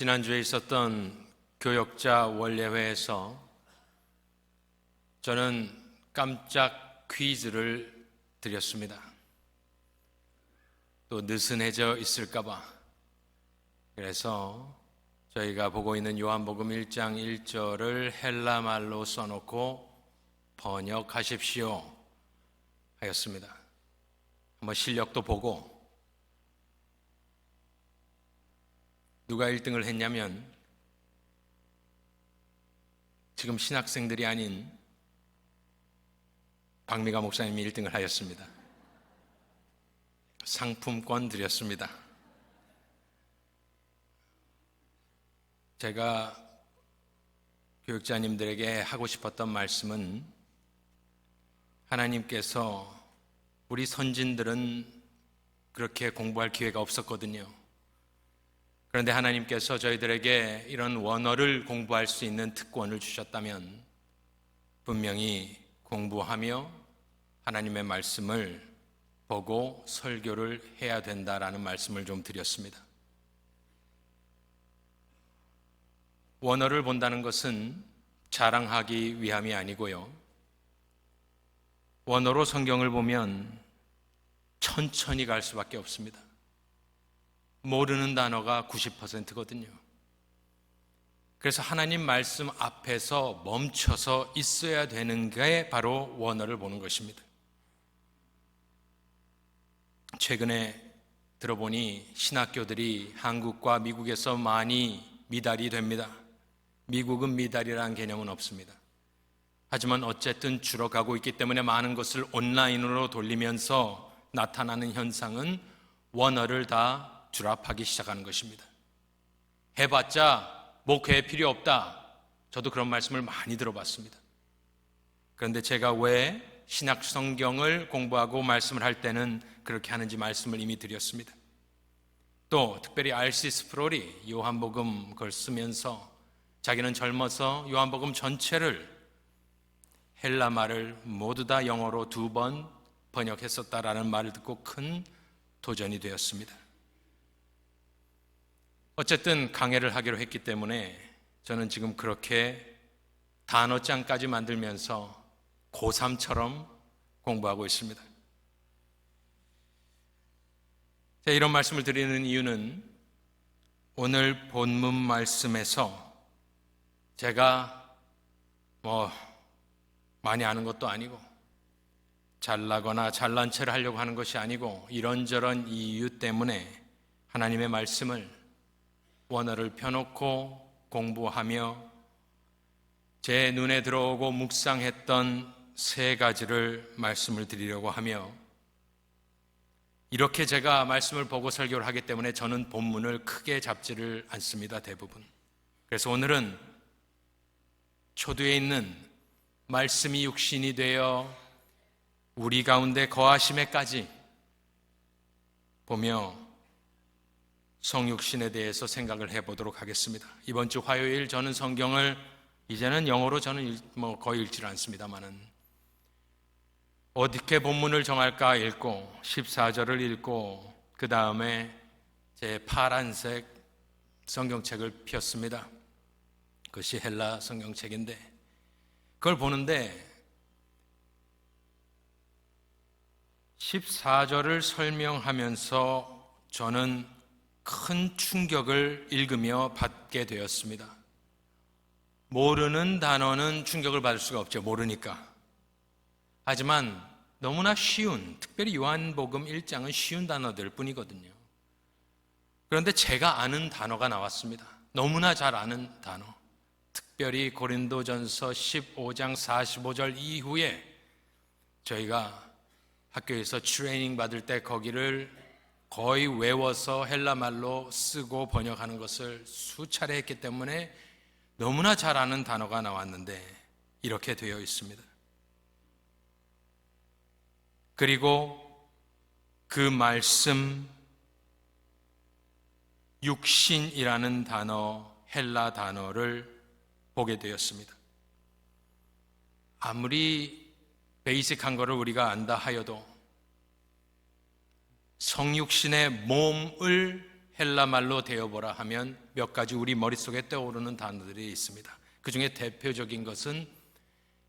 지난주에 있었던 교역자 원례회에서 저는 깜짝 퀴즈를 드렸습니다. 또 느슨해져 있을까봐. 그래서 저희가 보고 있는 요한복음 1장 1절을 헬라말로 써놓고 번역하십시오 하였습니다. 한번 실력도 보고, 누가 1등을 했냐면 지금 신학생들이 아닌 박미가 목사님이 1등을 하였습니다. 상품권 드렸습니다. 제가 교육자님들에게 하고 싶었던 말씀은, 하나님께서 우리 선진들은 그렇게 공부할 기회가 없었거든요. 그런데 하나님께서 저희들에게 이런 원어를 공부할 수 있는 특권을 주셨다면 분명히 공부하며 하나님의 말씀을 보고 설교를 해야 된다라는 말씀을 좀 드렸습니다. 원어를 본다는 것은 자랑하기 위함이 아니고요, 원어로 성경을 보면 천천히 갈 수밖에 없습니다. 모르는 단어가 90%거든요. 그래서 하나님 말씀 앞에서 멈춰서 있어야 되는 게 바로 원어를 보는 것입니다. 최근에 들어보니 신학교들이 한국과 미국에서 많이 미달이 됩니다. 미국은 미달이라는 개념은 없습니다. 하지만 어쨌든 줄어가고 있기 때문에 많은 것을 온라인으로 돌리면서 나타나는 현상은 원어를 다 주랍하기 시작하는 것입니다. 해봤자 목회 필요 없다. 저도 그런 말씀을 많이 들어봤습니다. 그런데 제가 왜 신약 성경을 공부하고 말씀을 할 때는 그렇게 하는지 말씀을 이미 드렸습니다. 또 특별히 R.C. 스프롤이 요한복음 그걸 쓰면서 자기는 젊어서 요한복음 전체를 헬라말을 모두 다 영어로 2번 번역했었다라는 말을 듣고 큰 도전이 되었습니다. 어쨌든 강해를 하기로 했기 때문에 저는 지금 그렇게 단어장까지 만들면서 고3처럼 공부하고 있습니다. 제가 이런 말씀을 드리는 이유는 오늘 본문 말씀에서 제가 많이 아는 것도 아니고 잘나거나 잘난 체를 하려고 하는 것이 아니고 이런저런 이유 때문에 하나님의 말씀을 원어를 펴놓고 공부하며 제 눈에 들어오고 묵상했던 3가지를 말씀을 드리려고 하며, 이렇게 제가 말씀을 보고 설교를 하기 때문에 저는 본문을 크게 잡지를 않습니다, 대부분. 그래서 오늘은 초두에 있는 말씀이 육신이 되어 우리 가운데 거하심에까지 보며 성육신에 대해서 생각을 해보도록 하겠습니다. 이번 주 화요일 저는 성경을 이제는 영어로 저는 거의 읽지를 않습니다만은 어떻게 본문을 정할까 읽고 14절을 읽고 그 다음에 제 파란색 성경책을 폈습니다. 그것이 헬라 성경책인데 그걸 보는데 14절을 설명하면서 저는 큰 충격을 읽으며 받게 되었습니다. 모르는 단어는 충격을 받을 수가 없죠. 모르니까. 하지만 너무나 쉬운, 특별히 요한복음 1장은 쉬운 단어들 뿐이거든요. 그런데 제가 아는 단어가 나왔습니다. 너무나 잘 아는 단어. 특별히 고린도전서 15장 45절 이후에 저희가 학교에서 트레이닝 받을 때 거기를 거의 외워서 헬라말로 쓰고 번역하는 것을 수차례 했기 때문에 너무나 잘 아는 단어가 나왔는데 이렇게 되어 있습니다. 그리고 그 말씀, 육신이라는 단어, 헬라 단어를 보게 되었습니다. 아무리 베이직한 거를 우리가 안다 하여도 성육신의 몸을 헬라 말로 되어보라 하면 몇 가지 우리 머릿속에 떠오르는 단어들이 있습니다. 그 중에 대표적인 것은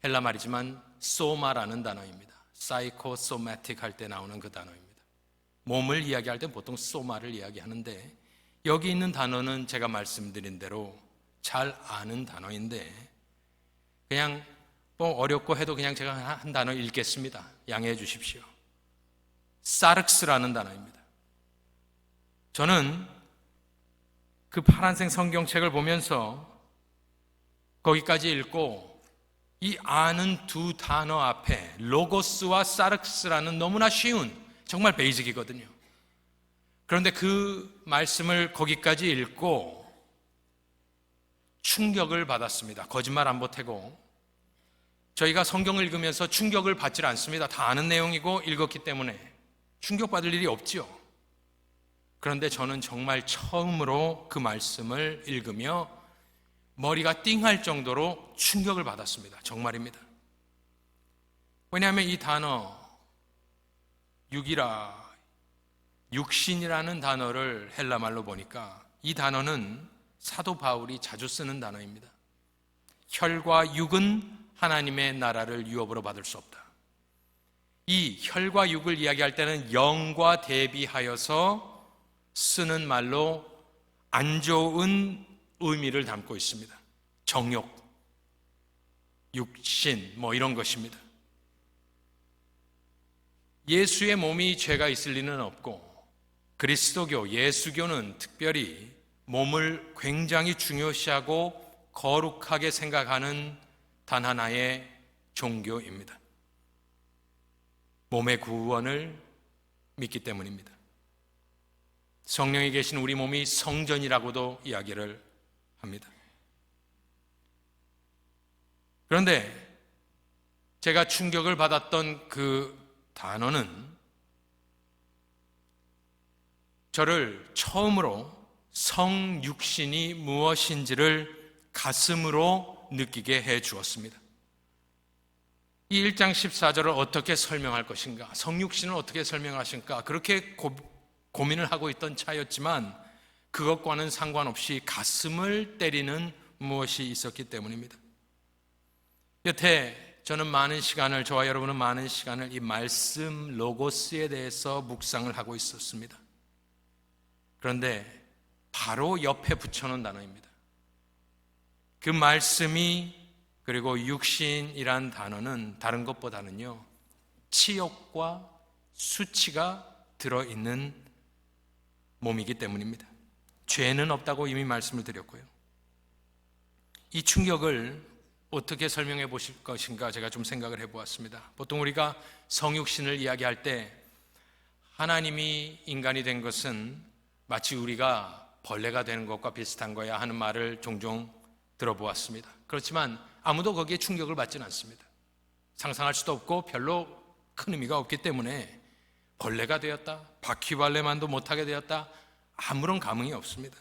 헬라 말이지만 소마라는 단어입니다. 사이코소매틱 할 때 나오는 그 단어입니다. 몸을 이야기할 때 보통 소마를 이야기하는데, 여기 있는 단어는 제가 말씀드린 대로 잘 아는 단어인데 그냥 뭐 어렵고 해도 그냥 제가 한 단어 읽겠습니다. 양해해 주십시오. 사르크스라는 단어입니다. 저는 그 파란색 성경책을 보면서 거기까지 읽고 이 아는 두 단어 앞에 로고스와 사르크스라는 너무나 쉬운, 정말 베이직이거든요. 그런데 그 말씀을 거기까지 읽고 충격을 받았습니다. 거짓말 안 보태고. 저희가 성경을 읽으면서 충격을 받질 않습니다. 다 아는 내용이고 읽었기 때문에 충격받을 일이 없지요. 그런데 저는 정말 처음으로 그 말씀을 읽으며 머리가 띵할 정도로 충격을 받았습니다. 정말입니다. 왜냐하면 이 단어 육신이라는 단어를 헬라말로 보니까 이 단어는 사도 바울이 자주 쓰는 단어입니다. 혈과 육은 하나님의 나라를 유업으로 받을 수 없다. 이 혈과 육을 이야기할 때는 영과 대비하여서 쓰는 말로 안 좋은 의미를 담고 있습니다. 정욕, 육신, 뭐 이런 것입니다. 예수의 몸이 죄가 있을 리는 없고 그리스도교, 예수교는 특별히 몸을 굉장히 중요시하고 거룩하게 생각하는 단 하나의 종교입니다. 몸의 구원을 믿기 때문입니다. 성령이 계신 우리 몸이 성전이라고도 이야기를 합니다. 그런데 제가 충격을 받았던 그 단어는 저를 처음으로 성육신이 무엇인지를 가슴으로 느끼게 해 주었습니다. 이 1장 14절을 어떻게 설명할 것인가, 성육신을 어떻게 설명하실까, 그렇게 고민을 하고 있던 차였지만 그것과는 상관없이 가슴을 때리는 무엇이 있었기 때문입니다. 여태 저는 저와 여러분은 많은 시간을 이 말씀 로고스에 대해서 묵상을 하고 있었습니다. 그런데 바로 옆에 붙여놓은 단어입니다. 그 말씀이, 그리고 육신이란 단어는 다른 것보다는요, 치욕과 수치가 들어있는 몸이기 때문입니다. 죄는 없다고 이미 말씀을 드렸고요. 이 충격을 어떻게 설명해 보실 것인가 제가 좀 생각을 해보았습니다. 보통 우리가 성육신을 이야기할 때 하나님이 인간이 된 것은 마치 우리가 벌레가 되는 것과 비슷한 거야 하는 말을 종종 들어보았습니다. 그렇지만 아무도 거기에 충격을 받지는 않습니다. 상상할 수도 없고 별로 큰 의미가 없기 때문에 벌레가 되었다, 바퀴벌레만도 못하게 되었다, 아무런 감흥이 없습니다.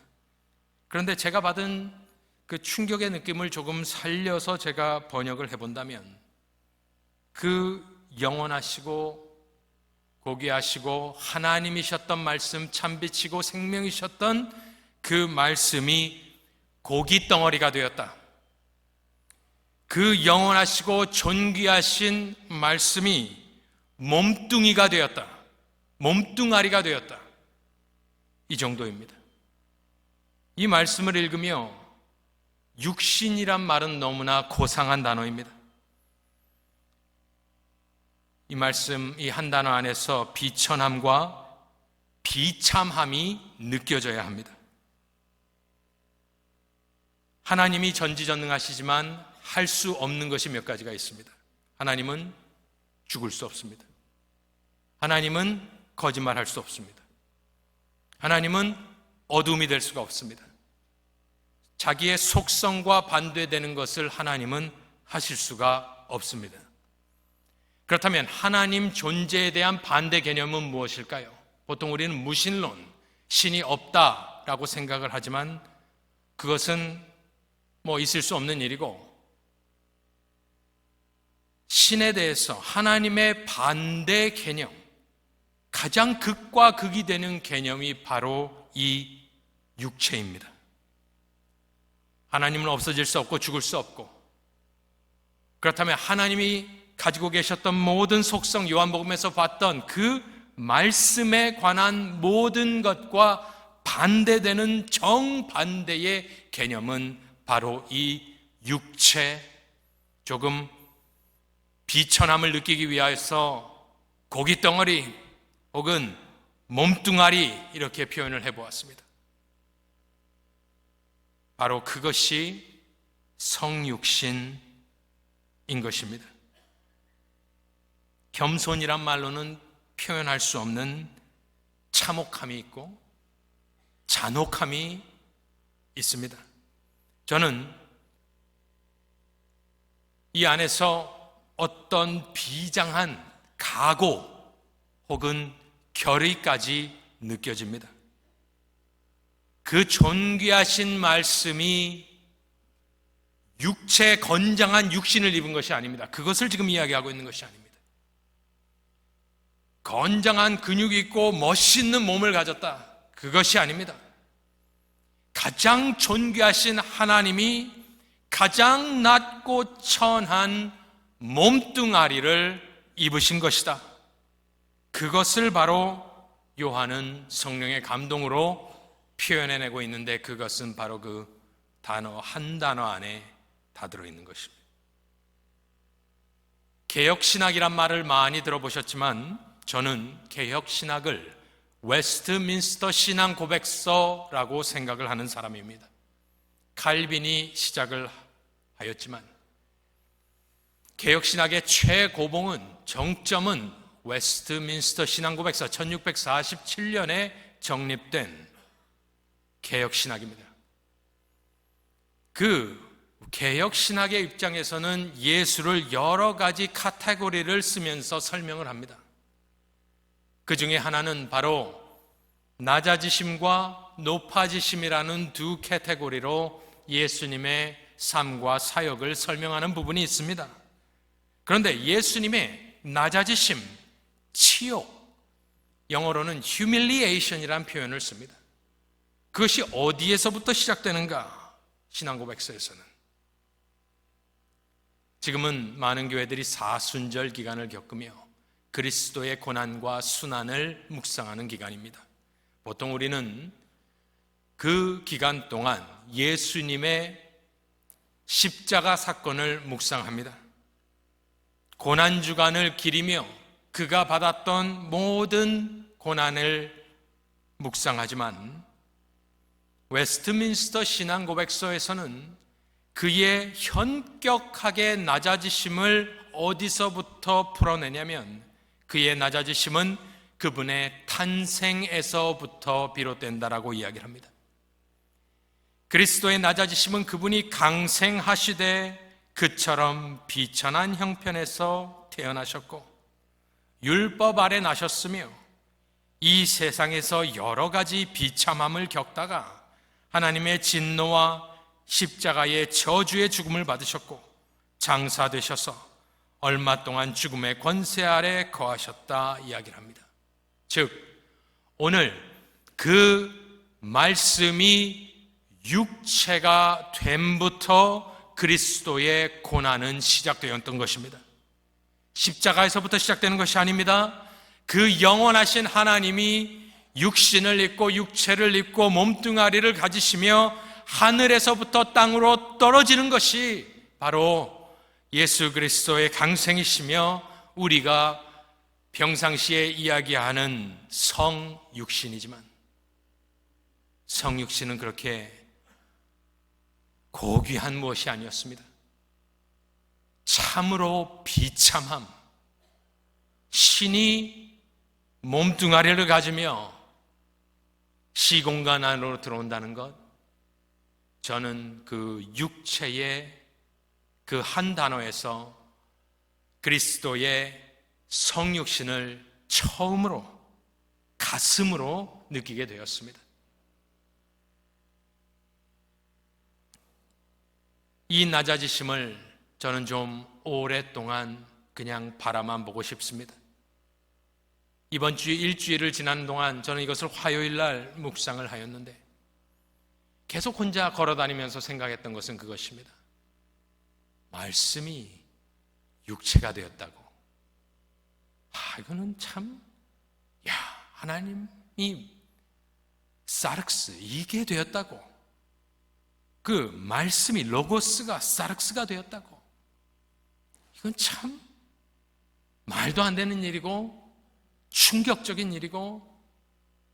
그런데 제가 받은 그 충격의 느낌을 조금 살려서 제가 번역을 해본다면, 그 영원하시고 고귀하시고 하나님이셨던 말씀, 참빛이고 생명이셨던 그 말씀이 고기 덩어리가 되었다. 그 영원하시고 존귀하신 말씀이 몸뚱이가 되었다. 몸뚱아리가 되었다. 이 정도입니다. 이 말씀을 읽으며 육신이란 말은 너무나 고상한 단어입니다. 이 말씀, 이 한 단어 안에서 비천함과 비참함이 느껴져야 합니다. 하나님이 전지전능하시지만 할 수 없는 것이 몇 가지가 있습니다. 하나님은 죽을 수 없습니다. 하나님은 거짓말할 수 없습니다. 하나님은 어둠이 될 수가 없습니다. 자기의 속성과 반대되는 것을 하나님은 하실 수가 없습니다. 그렇다면 하나님 존재에 대한 반대 개념은 무엇일까요? 보통 우리는 무신론, 신이 없다라고 생각을 하지만 그것은 있을 수 없는 일이고, 신에 대해서 하나님의 반대 개념, 가장 극과 극이 되는 개념이 바로 이 육체입니다. 하나님은 없어질 수 없고 죽을 수 없고, 그렇다면 하나님이 가지고 계셨던 모든 속성, 요한복음에서 봤던 그 말씀에 관한 모든 것과 반대되는 정반대의 개념은 바로 이 육체, 조금 비천함을 느끼기 위해서 고깃덩어리 혹은 몸뚱아리, 이렇게 표현을 해보았습니다. 바로 그것이 성육신인 것입니다. 겸손이란 말로는 표현할 수 없는 참혹함이 있고 잔혹함이 있습니다. 저는 이 안에서 어떤 비장한 각오 혹은 결의까지 느껴집니다. 그 존귀하신 말씀이 육체 건장한 육신을 입은 것이 아닙니다. 그것을 지금 이야기하고 있는 것이 아닙니다. 건장한 근육이 있고 멋있는 몸을 가졌다, 그것이 아닙니다. 가장 존귀하신 하나님이 가장 낮고 천한 몸뚱아리를 입으신 것이다. 그것을 바로 요한은 성령의 감동으로 표현해내고 있는데, 그것은 바로 그 단어 한 단어 안에 다 들어있는 것입니다. 개혁신학이란 말을 많이 들어보셨지만 저는 개혁신학을 웨스트민스터 신앙 고백서라고 생각을 하는 사람입니다. 칼빈이 시작을 하였지만 개혁신학의 최고봉은, 정점은 웨스트민스터 신앙 고백서 1647년에 정립된 개혁신학입니다. 그 개혁신학의 입장에서는 예수를 여러 가지 카테고리를 쓰면서 설명을 합니다. 그 중에 하나는 바로 낮아지심과 높아지심이라는 두 카테고리로 예수님의 삶과 사역을 설명하는 부분이 있습니다. 그런데 예수님의 낮아지심, 치욕, 영어로는 humiliation이라는 표현을 씁니다. 그것이 어디에서부터 시작되는가? 신앙고백서에서는 지금은 많은 교회들이 사순절 기간을 겪으며 그리스도의 고난과 순환을 묵상하는 기간입니다. 보통 우리는 그 기간 동안 예수님의 십자가 사건을 묵상합니다. 고난주간을 기리며 그가 받았던 모든 고난을 묵상하지만 웨스트민스터 신앙 고백서에서는 그의 현격하게 낮아지심을 어디서부터 풀어내냐면, 그의 낮아지심은 그분의 탄생에서부터 비롯된다라고 이야기를 합니다. 그리스도의 낮아지심은 그분이 강생하시되 그처럼 비천한 형편에서 태어나셨고 율법 아래 나셨으며 이 세상에서 여러 가지 비참함을 겪다가 하나님의 진노와 십자가의 저주의 죽음을 받으셨고 장사되셔서 얼마 동안 죽음의 권세 아래 거하셨다 이야기를 합니다. 즉 오늘 그 말씀이 육체가 됨부터 그리스도의 고난은 시작되었던 것입니다. 십자가에서부터 시작되는 것이 아닙니다. 그 영원하신 하나님이 육신을 입고 육체를 입고 몸뚱아리를 가지시며 하늘에서부터 땅으로 떨어지는 것이 바로 예수 그리스도의 강생이시며 우리가 평상시에 이야기하는 성육신이지만, 성육신은 그렇게 고귀한 무엇이 아니었습니다. 참으로 비참함, 신이 몸뚱아리를 가지며 시공간 안으로 들어온다는 것, 저는 그 육체의 그 한 단어에서 그리스도의 성육신을 처음으로 가슴으로 느끼게 되었습니다. 이 낮아지심을 저는 좀 오랫동안 그냥 바라만 보고 싶습니다. 이번 주 일주일을 지나는 동안 저는 이것을 화요일 날 묵상을 하였는데, 계속 혼자 걸어다니면서 생각했던 것은 그것입니다. 말씀이 육체가 되었다고. 이거는 참, 하나님이 사르크스, 이게 되었다고. 그 말씀이 로고스가 사르크스가 되었다고. 이건 참 말도 안 되는 일이고 충격적인 일이고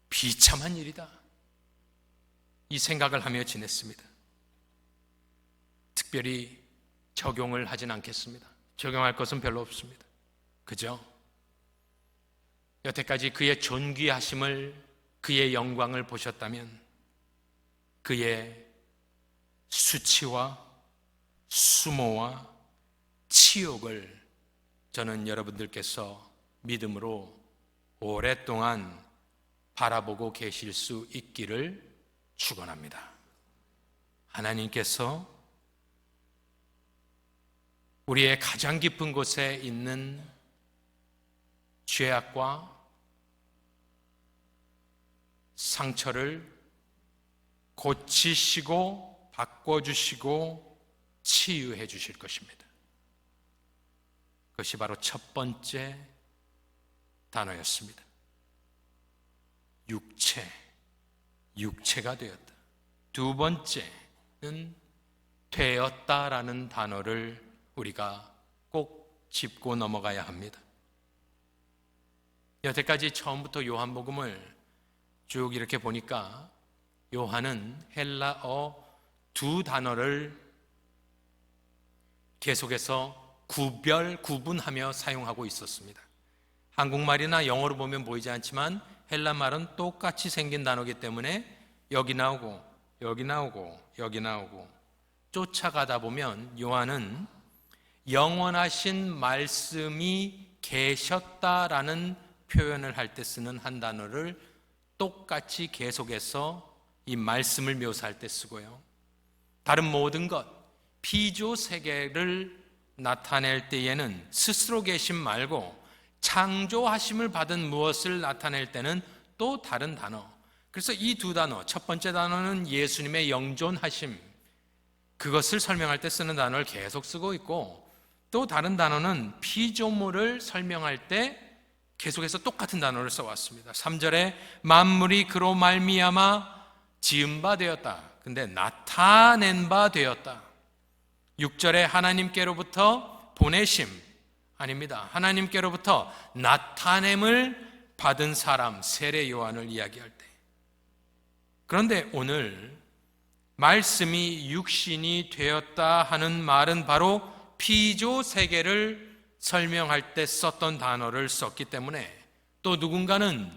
비참한 일이다. 이 생각을 하며 지냈습니다. 특별히 적용을 하진 않겠습니다. 적용할 것은 별로 없습니다. 그죠? 여태까지 그의 존귀하심을, 그의 영광을 보셨다면 그의 수치와 수모와 치욕을 저는 여러분들께서 믿음으로 오랫동안 바라보고 계실 수 있기를 축원합니다. 하나님께서 우리의 가장 깊은 곳에 있는 죄악과 상처를 고치시고 바꿔주시고 치유해 주실 것입니다. 그것이 바로 첫 번째 단어였습니다. 육체가 되었다. 두 번째는 되었다라는 단어를 우리가 꼭 짚고 넘어가야 합니다. 여태까지 처음부터 요한복음을 쭉 이렇게 보니까 요한은 헬라어 두 단어를 계속해서 구분하며 사용하고 있었습니다. 한국말이나 영어로 보면 보이지 않지만 헬라말은 똑같이 생긴 단어이기 때문에 여기 나오고 여기 나오고 여기 나오고 쫓아가다 보면 요한은 영원하신 말씀이 계셨다라는 표현을 할 때 쓰는 한 단어를 똑같이 계속해서 이 말씀을 묘사할 때 쓰고요. 다른 모든 것, 피조 세계를 나타낼 때에는 스스로 계심 말고 창조하심을 받은 무엇을 나타낼 때는 또 다른 단어. 그래서 이 두 단어, 첫 번째 단어는 예수님의 영존하심, 그것을 설명할 때 쓰는 단어를 계속 쓰고 있고, 또 다른 단어는 피조물을 설명할 때 계속해서 똑같은 단어를 써왔습니다. 3절에 만물이 그로 말미암아 지은 바 되었다. 근데 나타낸 바 되었다. 6절에 하나님께로부터 보내심, 아닙니다. 하나님께로부터 나타냄을 받은 사람, 세례 요한을 이야기할 때. 그런데 오늘 말씀이 육신이 되었다 하는 말은 바로 피조 세계를 설명할 때 썼던 단어를 썼기 때문에, 또 누군가는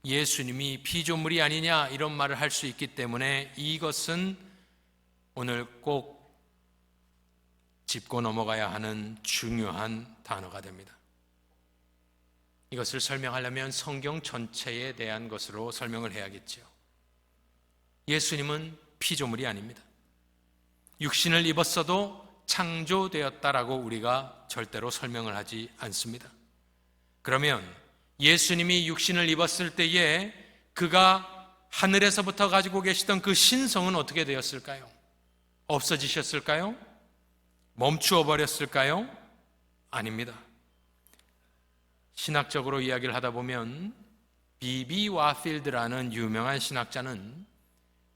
예수님이 피조물이 아니냐 이런 말을 할 수 있기 때문에 이것은 오늘 꼭 짚고 넘어가야 하는 중요한 단어가 됩니다. 이것을 설명하려면 성경 전체에 대한 것으로 설명을 해야겠죠. 예수님은 피조물이 아닙니다. 육신을 입었어도 창조되었다라고 우리가 절대로 설명을 하지 않습니다. 그러면 예수님이 육신을 입었을 때에 그가 하늘에서부터 가지고 계시던 그 신성은 어떻게 되었을까요? 없어지셨을까요? 멈추어 버렸을까요? 아닙니다. 신학적으로 이야기를 하다 보면 비비 와필드라는 유명한 신학자는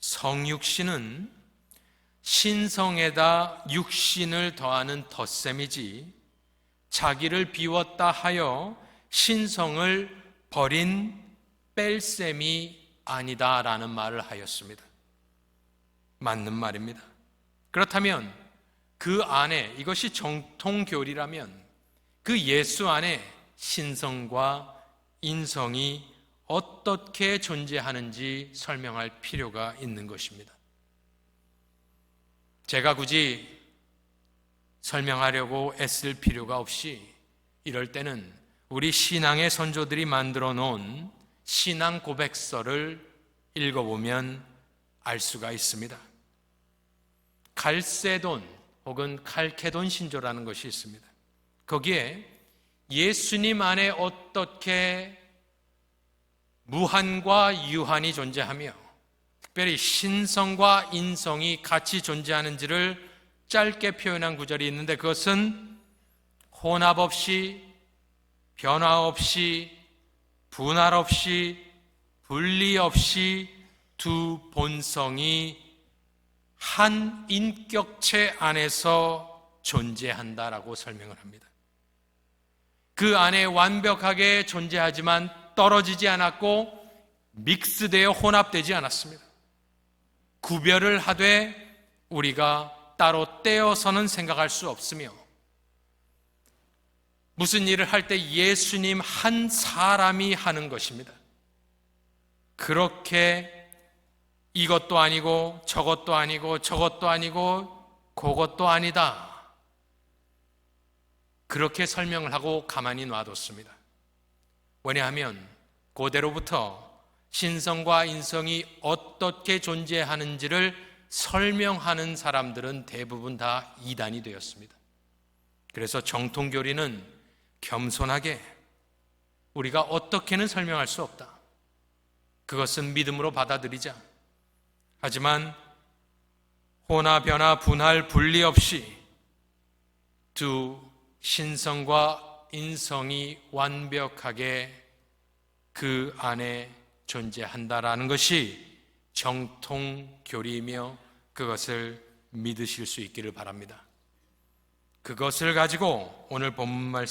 성육신은 신성에다 육신을 더하는 덧셈이지 자기를 비웠다 하여 신성을 버린 뺄셈이 아니다라는 말을 하였습니다. 맞는 말입니다. 그렇다면 그 안에, 이것이 정통교리라면 그 예수 안에 신성과 인성이 어떻게 존재하는지 설명할 필요가 있는 것입니다. 제가 굳이 설명하려고 애쓸 필요가 없이 이럴 때는 우리 신앙의 선조들이 만들어 놓은 신앙 고백서를 읽어보면 알 수가 있습니다. 갈세돈 혹은 칼케돈 신조라는 것이 있습니다. 거기에 예수님 안에 어떻게 무한과 유한이 존재하며 특별히 신성과 인성이 같이 존재하는지를 짧게 표현한 구절이 있는데, 그것은 혼합 없이, 변화 없이, 분할 없이, 분리 없이 두 본성이 한 인격체 안에서 존재한다라고 설명을 합니다. 그 안에 완벽하게 존재하지만 떨어지지 않았고 믹스되어 혼합되지 않았습니다. 구별을 하되 우리가 따로 떼어서는 생각할 수 없으며, 무슨 일을 할 때 예수님 한 사람이 하는 것입니다. 그렇게 이것도 아니고 저것도 아니고 저것도 아니고 그것도 아니다, 그렇게 설명을 하고 가만히 놔뒀습니다. 왜냐하면 그대로부터 신성과 인성이 어떻게 존재하는지를 설명하는 사람들은 대부분 다 이단이 되었습니다. 그래서 정통교리는 겸손하게 우리가 어떻게는 설명할 수 없다, 그것은 믿음으로 받아들이자. 하지만 혼합, 변화, 분할, 분리 없이 두 신성과 인성이 완벽하게 그 안에 존재한다라는 것이 정통교리이며, 그것을 믿으실 수 있기를 바랍니다. 그것을 가지고 오늘 본문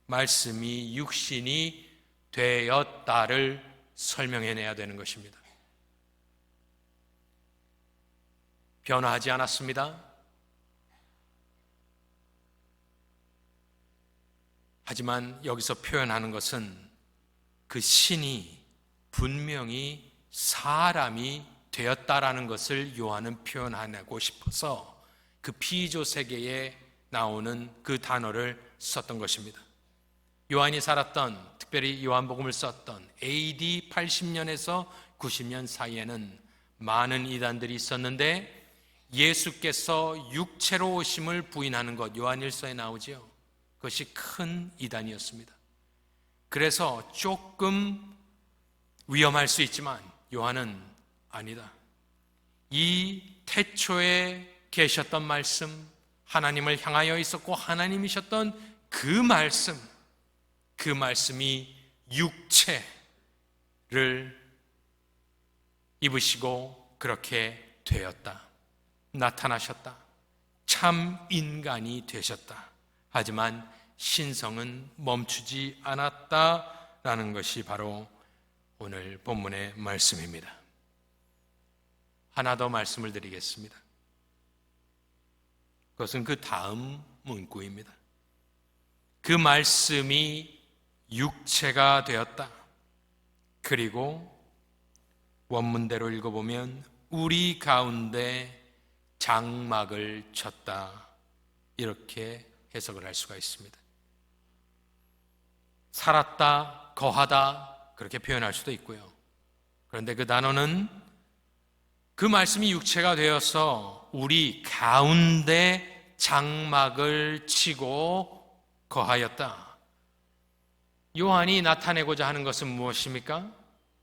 말씀이 육신이 되었다를 설명해내야 되는 것입니다. 변화하지 않았습니다. 하지만 여기서 표현하는 것은 그 신이 분명히 사람이 되었다라는 것을 요한은 표현하고 싶어서 그 피조 세계에 나오는 그 단어를 썼던 것입니다. 요한이 살았던, 특별히 요한복음을 썼던 AD 80년에서 90년 사이에는 많은 이단들이 있었는데, 예수께서 육체로 오심을 부인하는 것, 요한일서에 나오지요. 그것이 큰 이단이었습니다. 그래서 조금 위험할 수 있지만 요한은 아니다. 이 태초에 계셨던 말씀, 하나님을 향하여 있었고 하나님이셨던 그 말씀이 육체를 입으시고 그렇게 되었다, 나타나셨다, 참 인간이 되셨다. 하지만 신성은 멈추지 않았다라는 것이 바로 오늘 본문의 말씀입니다. 하나 더 말씀을 드리겠습니다. 그것은 그 다음 문구입니다. 그 말씀이 육체가 되었다. 그리고 원문대로 읽어보면 우리 가운데 장막을 쳤다, 이렇게 해석을 할 수가 있습니다. 살았다, 거하다, 그렇게 표현할 수도 있고요. 그런데 그 단어는 그 말씀이 육체가 되어서 우리 가운데 장막을 치고 거하였다. 요한이 나타내고자 하는 것은 무엇입니까?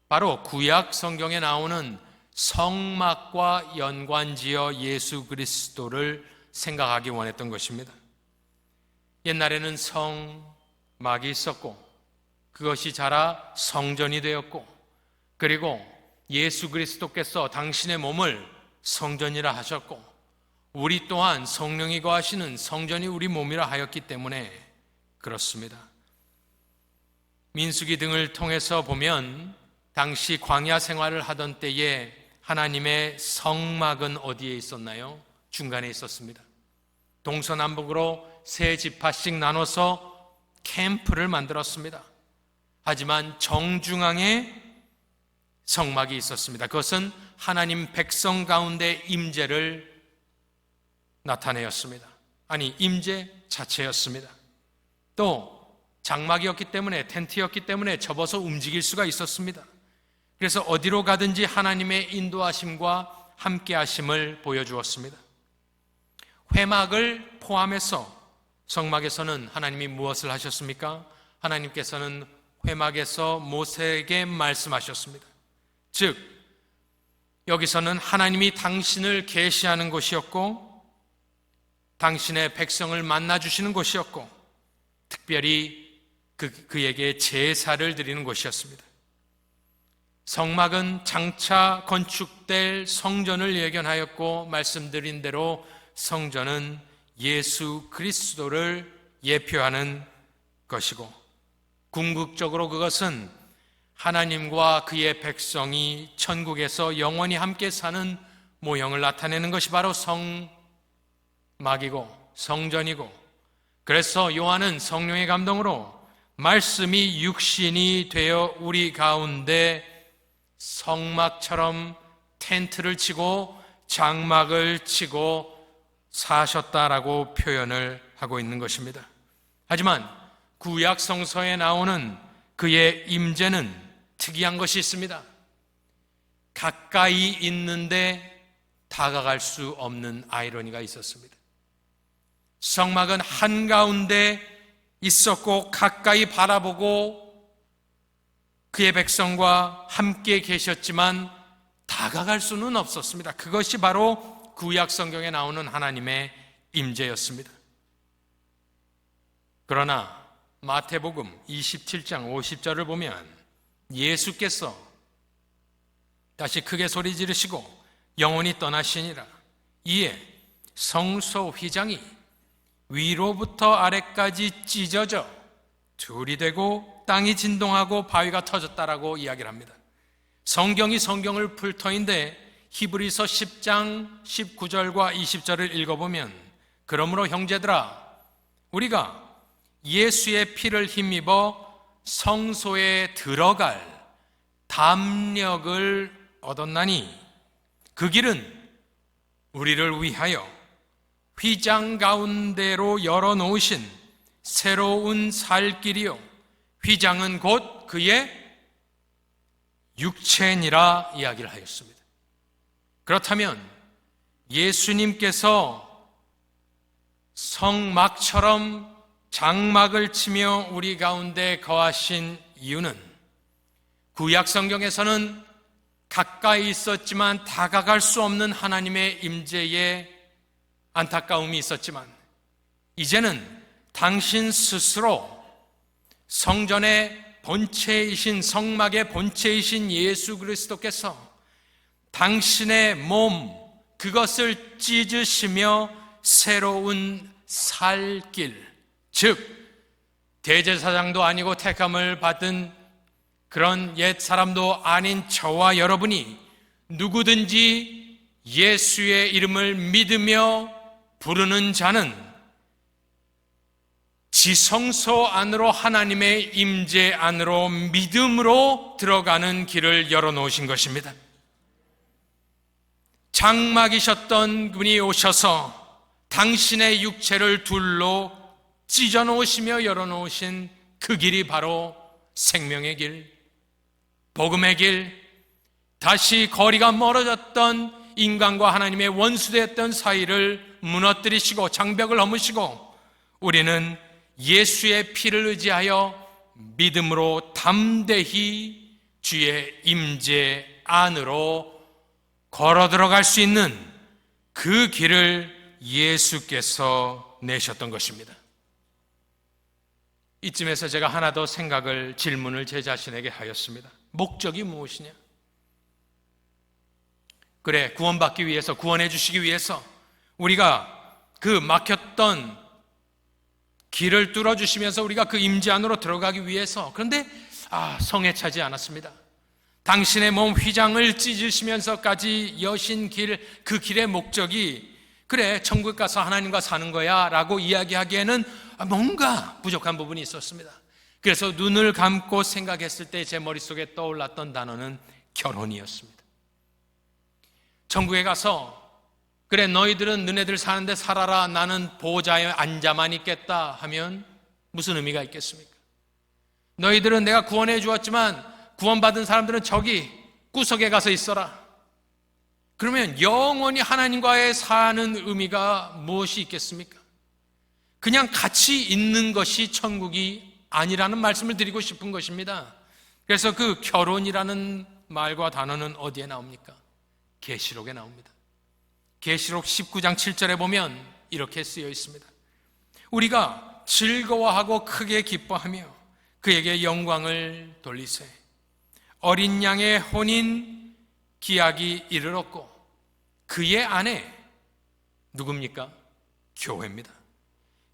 바로 구약 성경에 나오는 성막과 연관지어 예수 그리스도를 생각하기 원했던 것입니다. 옛날에는 성막이 있었고 그것이 자라 성전이 되었고, 그리고 예수 그리스도께서 당신의 몸을 성전이라 하셨고, 우리 또한 성령이 거하시는 성전이 우리 몸이라 하였기 때문에 그렇습니다. 민수기 등을 통해서 보면 당시 광야 생활을 하던 때에 하나님의 성막은 어디에 있었나요? 중간에 있었습니다. 동서남북으로 세 지파씩 나눠서 캠프를 만들었습니다. 하지만 정중앙에 성막이 있었습니다. 그것은 하나님 백성 가운데 임재를 나타내었습니다. 아니, 임재 자체였습니다. 또 장막이었기 때문에, 텐트였기 때문에 접어서 움직일 수가 있었습니다. 그래서 어디로 가든지 하나님의 인도하심과 함께하심을 보여주었습니다. 회막을 포함해서 성막에서는 하나님이 무엇을 하셨습니까? 하나님께서는 회막에서 모세에게 말씀하셨습니다. 즉 여기서는 하나님이 당신을 계시하는 곳이었고 당신의 백성을 만나주시는 곳이었고 특별히 그에게 제사를 드리는 곳이었습니다. 성막은 장차 건축될 성전을 예견하였고 말씀드린 대로 성전은 예수 그리스도를 예표하는 것이고 궁극적으로 그것은 하나님과 그의 백성이 천국에서 영원히 함께 사는 모형을 나타내는 것이 바로 성막이고 성전이고, 그래서 요한은 성령의 감동으로 말씀이 육신이 되어 우리 가운데 성막처럼 텐트를 치고 장막을 치고 사셨다라고 표현을 하고 있는 것입니다. 하지만 구약 성서에 나오는 그의 임재는 특이한 것이 있습니다. 가까이 있는데 다가갈 수 없는 아이러니가 있었습니다. 성막은 한가운데 있었고 가까이 바라보고 그의 백성과 함께 계셨지만 다가갈 수는 없었습니다. 그것이 바로 구약 성경에 나오는 하나님의 임재였습니다. 그러나 마태복음 27장 50절을 보면 예수께서 다시 크게 소리 지르시고 영원히 떠나시니라. 이에 성소 휘장이 위로부터 아래까지 찢어져 둘이 되고 땅이 진동하고 바위가 터졌다라고 이야기를 합니다. 성경이 성경을 풀터인데 히브리서 10장 19절과 20절을 읽어보면 그러므로 형제들아 우리가 예수의 피를 힘입어 성소에 들어갈 담력을 얻었나니 그 길은 우리를 위하여 휘장 가운데로 열어놓으신 새로운 살 길이요 휘장은 곧 그의 육체니라 이야기를 하였습니다. 그렇다면 예수님께서 성막처럼 장막을 치며 우리 가운데 거하신 이유는 구약 성경에서는 가까이 있었지만 다가갈 수 없는 하나님의 임재에 안타까움이 있었지만 이제는 당신 스스로 성전의 본체이신 성막의 본체이신 예수 그리스도께서 당신의 몸 그것을 찢으시며 새로운 살길, 즉 대제사장도 아니고 택함을 받은 그런 옛 사람도 아닌 저와 여러분이 누구든지 예수의 이름을 믿으며 부르는 자는 지성소 안으로 하나님의 임재 안으로 믿음으로 들어가는 길을 열어놓으신 것입니다. 장막이셨던 분이 오셔서 당신의 육체를 둘로 찢어놓으시며 열어놓으신 그 길이 바로 생명의 길, 복음의 길, 다시 거리가 멀어졌던 인간과 하나님의 원수되었던 사이를 무너뜨리시고 장벽을 허무시고 우리는 예수의 피를 의지하여 믿음으로 담대히 주의 임재 안으로 걸어 들어갈 수 있는 그 길을 예수께서 내셨던 것입니다. 이쯤에서 제가 하나 더 질문을 제 자신에게 하였습니다. 목적이 무엇이냐? 그래, 구원받기 위해서, 구원해 주시기 위해서 우리가 그 막혔던 길을 뚫어주시면서 우리가 그 임재 안으로 들어가기 위해서, 그런데 성에 차지 않았습니다. 당신의 몸 휘장을 찢으시면서까지 여신 길, 그 길의 목적이 그래 천국 가서 하나님과 사는 거야 라고 이야기하기에는 뭔가 부족한 부분이 있었습니다. 그래서 눈을 감고 생각했을 때 제 머릿속에 떠올랐던 단어는 결혼이었습니다. 천국에 가서 그래 너희들은 너네들 사는데 살아라, 나는 보호자에 앉아만 있겠다 하면 무슨 의미가 있겠습니까? 너희들은 내가 구원해 주었지만 구원받은 사람들은 저기 구석에 가서 있어라. 그러면 영원히 하나님과의 사는 의미가 무엇이 있겠습니까? 그냥 같이 있는 것이 천국이 아니라는 말씀을 드리고 싶은 것입니다. 그래서 그 결혼이라는 말과 단어는 어디에 나옵니까? 계시록에 나옵니다. 계시록 19장 7절에 보면 이렇게 쓰여 있습니다. 우리가 즐거워하고 크게 기뻐하며 그에게 영광을 돌리세. 어린 양의 혼인 기약이 이르렀고 그의 아내 누굽니까? 교회입니다.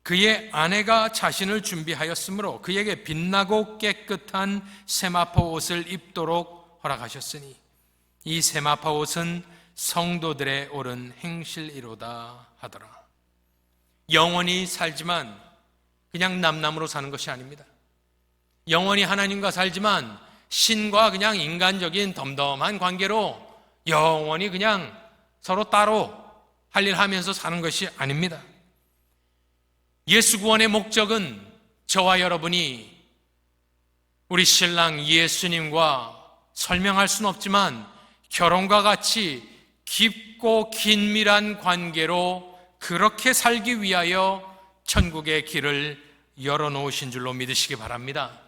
그의 아내가 자신을 준비하였으므로 그에게 빛나고 깨끗한 세마포 옷을 입도록 허락하셨으니 이 세마포 옷은 성도들의 옳은 행실이로다 하더라. 영원히 살지만 그냥 남남으로 사는 것이 아닙니다. 영원히 하나님과 살지만 신과 그냥 인간적인 덤덤한 관계로 영원히 그냥 서로 따로 할 일 하면서 사는 것이 아닙니다. 예수 구원의 목적은 저와 여러분이 우리 신랑 예수님과 설명할 수는 없지만 결혼과 같이 깊고 긴밀한 관계로 그렇게 살기 위하여 천국의 길을 열어놓으신 줄로 믿으시기 바랍니다.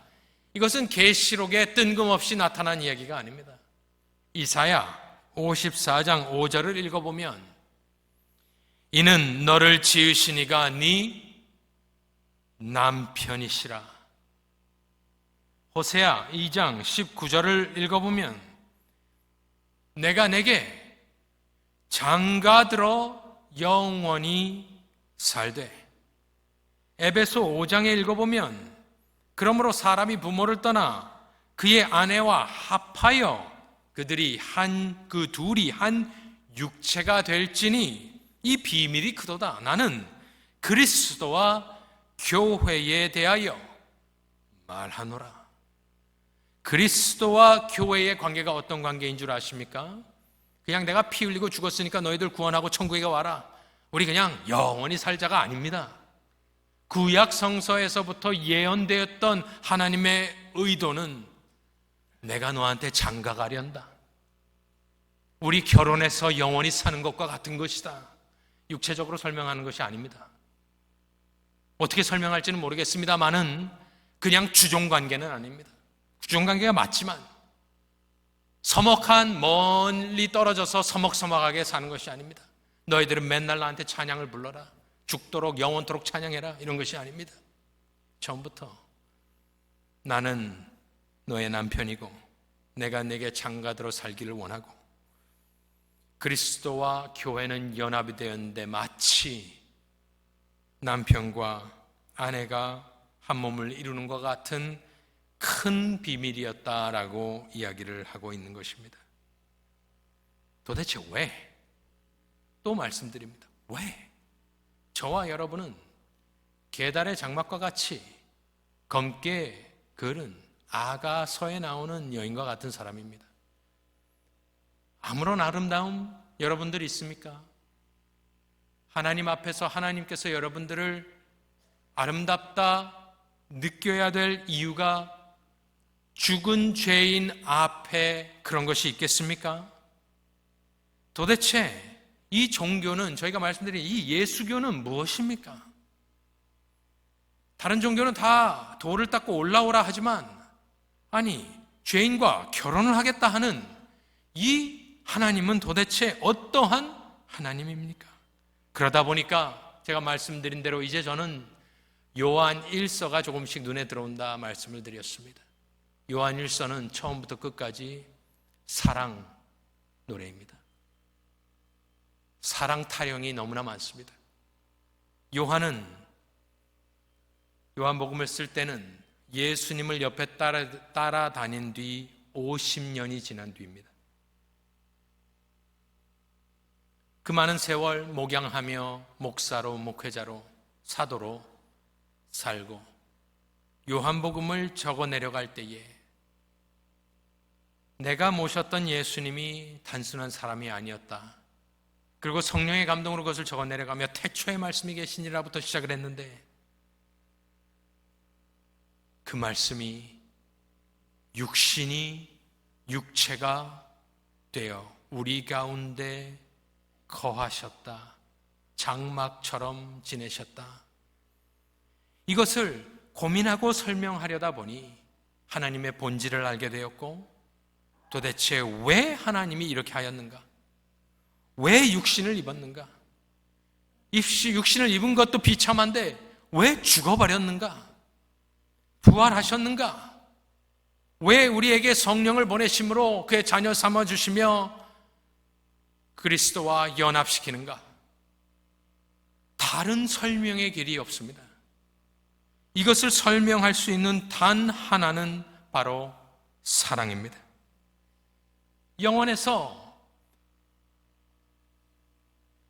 이것은 계시록에 뜬금없이 나타난 이야기가 아닙니다. 이사야 54장 5절을 읽어보면 이는 너를 지으신 이가 네 남편이시라. 호세아 2장 19절을 읽어보면 내가 내게 장가들어 영원히 살되. 에베소 5장에 읽어보면 그러므로 사람이 부모를 떠나 그의 아내와 합하여 그들이 그 둘이 한 육체가 될지니 이 비밀이 크도다. 나는 그리스도와 교회에 대하여 말하노라. 그리스도와 교회의 관계가 어떤 관계인 줄 아십니까? 그냥 내가 피 흘리고 죽었으니까 너희들 구원하고 천국에 와라, 우리 그냥 영원히 살자가 아닙니다. 구약 성서에서부터 예언되었던 하나님의 의도는 내가 너한테 장가가련다, 우리 결혼해서 영원히 사는 것과 같은 것이다. 육체적으로 설명하는 것이 아닙니다. 어떻게 설명할지는 모르겠습니다만은 그냥 주종관계는 아닙니다. 주종관계가 맞지만 서먹한 멀리 떨어져서 서먹서먹하게 사는 것이 아닙니다. 너희들은 맨날 나한테 찬양을 불러라, 죽도록 영원토록 찬양해라, 이런 것이 아닙니다. 처음부터 나는 너의 남편이고 내가 내게 장가들어 살기를 원하고 그리스도와 교회는 연합이 되었는데 마치 남편과 아내가 한 몸을 이루는 것 같은 큰 비밀이었다라고 이야기를 하고 있는 것입니다. 도대체 왜? 또 말씀드립니다. 왜? 저와 여러분은 계달의 장막과 같이 검게 그른 아가서에 나오는 여인과 같은 사람입니다. 아무런 아름다움 여러분들 있습니까? 하나님 앞에서 하나님께서 여러분들을 아름답다 느껴야 될 이유가 죽은 죄인 앞에 그런 것이 있겠습니까? 도대체 이 종교는, 저희가 말씀드린 이 예수교는 무엇입니까? 다른 종교는 다 돌을 닦고 올라오라 하지만, 아니 죄인과 결혼을 하겠다 하는 이 하나님은 도대체 어떠한 하나님입니까? 그러다 보니까 제가 말씀드린 대로 이제 저는 요한 1서가 조금씩 눈에 들어온다 말씀을 드렸습니다. 요한 1서는 처음부터 끝까지 사랑 노래입니다. 사랑 타령이 너무나 많습니다. 요한복음을 쓸 때는 예수님을 옆에 따라다닌 뒤 50년이 지난 뒤입니다. 그 많은 세월 목양하며 목사로, 목회자로, 사도로 살고 요한복음을 적어 내려갈 때에 내가 모셨던 예수님이 단순한 사람이 아니었다, 그리고 성령의 감동으로 그것을 적어 내려가며 태초의 말씀이 계시니라부터 시작을 했는데 그 말씀이 육체가 되어 우리 가운데 거하셨다, 장막처럼 지내셨다. 이것을 고민하고 설명하려다 보니 하나님의 본질을 알게 되었고 도대체 왜 하나님이 이렇게 하였는가, 왜 육신을 입었는가? 육신을 입은 것도 비참한데 왜 죽어버렸는가? 부활하셨는가? 왜 우리에게 성령을 보내심으로 그의 자녀 삼아주시며 그리스도와 연합시키는가? 다른 설명의 길이 없습니다. 이것을 설명할 수 있는 단 하나는 바로 사랑입니다. 영원에서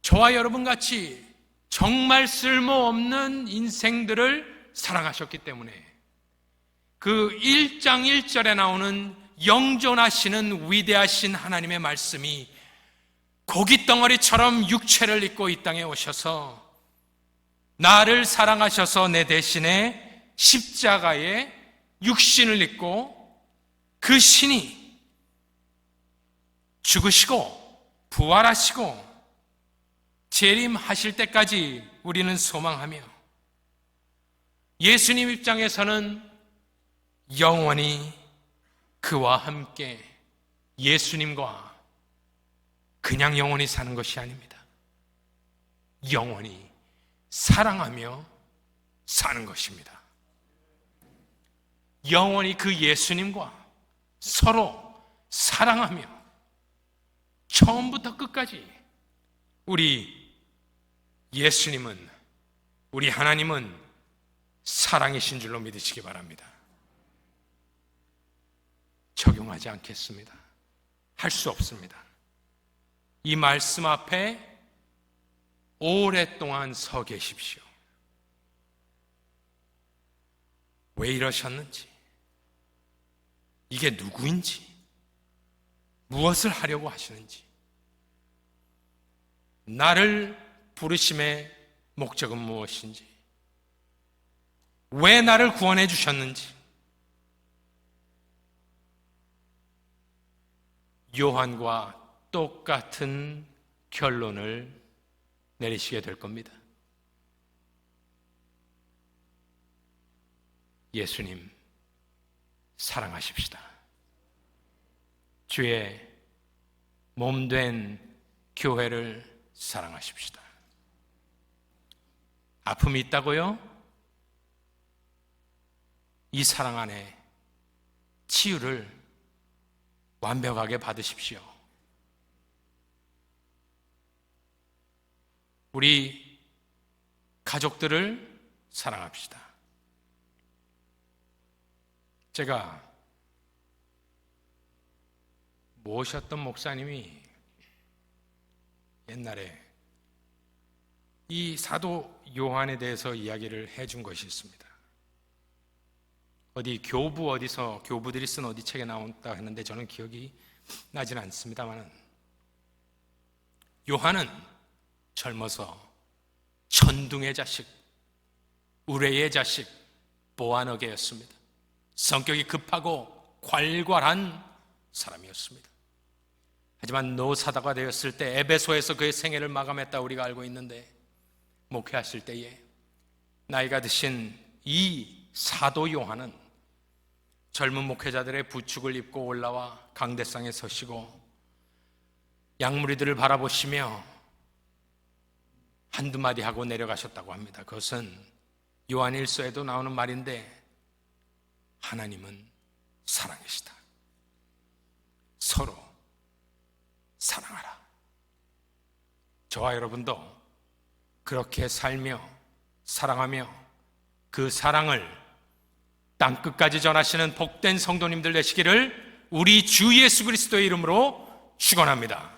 저와 여러분 같이 정말 쓸모없는 인생들을 사랑하셨기 때문에 그 1장 1절에 나오는 영존하시는 위대하신 하나님의 말씀이 고깃덩어리처럼 육체를 입고 이 땅에 오셔서 나를 사랑하셔서 내 대신에 십자가에 육신을 입고 그 신이 죽으시고 부활하시고 재림하실 때까지 우리는 소망하며 예수님 입장에서는 영원히 그와 함께 예수님과 그냥 영원히 사는 것이 아닙니다. 영원히 사랑하며 사는 것입니다. 영원히 그 예수님과 서로 사랑하며 처음부터 끝까지 우리 예수님은, 우리 하나님은 사랑이신 줄로 믿으시기 바랍니다. 적용하지 않겠습니다. 할 수 없습니다. 이 말씀 앞에 오랫동안 서 계십시오. 왜 이러셨는지, 이게 누구인지, 무엇을 하려고 하시는지, 나를 부르심의 목적은 무엇인지, 왜 나를 구원해 주셨는지, 요한과 똑같은 결론을 내리시게 될 겁니다. 예수님 사랑하십시다. 주의 몸된 교회를 사랑하십시다. 아픔이 있다고요? 이 사랑 안에 치유를 완벽하게 받으십시오. 우리 가족들을 사랑합시다. 제가 모셨던 목사님이 옛날에 이 사도 요한에 대해서 이야기를 해준 것이 있습니다. 어디 교부들이 쓴 어디 책에 나온다 했는데 저는 기억이 나지는 않습니다만, 요한은 젊어서 천둥의 자식, 우레의 자식 보아너게였습니다. 성격이 급하고 괄괄한 사람이었습니다. 하지만 노사도가 되었을 때 에베소에서 그의 생애를 마감했다 우리가 알고 있는데, 목회하실 때에 나이가 드신 이 사도 요한은 젊은 목회자들의 부축을 입고 올라와 강대상에 서시고 양무리들을 바라보시며 한두 마디 하고 내려가셨다고 합니다. 그것은 요한일서에도 나오는 말인데, 하나님은 사랑이시다. 서로 사랑하라. 저와 여러분도 그렇게 살며 사랑하며 그 사랑을 땅끝까지 전하시는 복된 성도님들 되시기를 우리 주 예수 그리스도의 이름으로 축원합니다.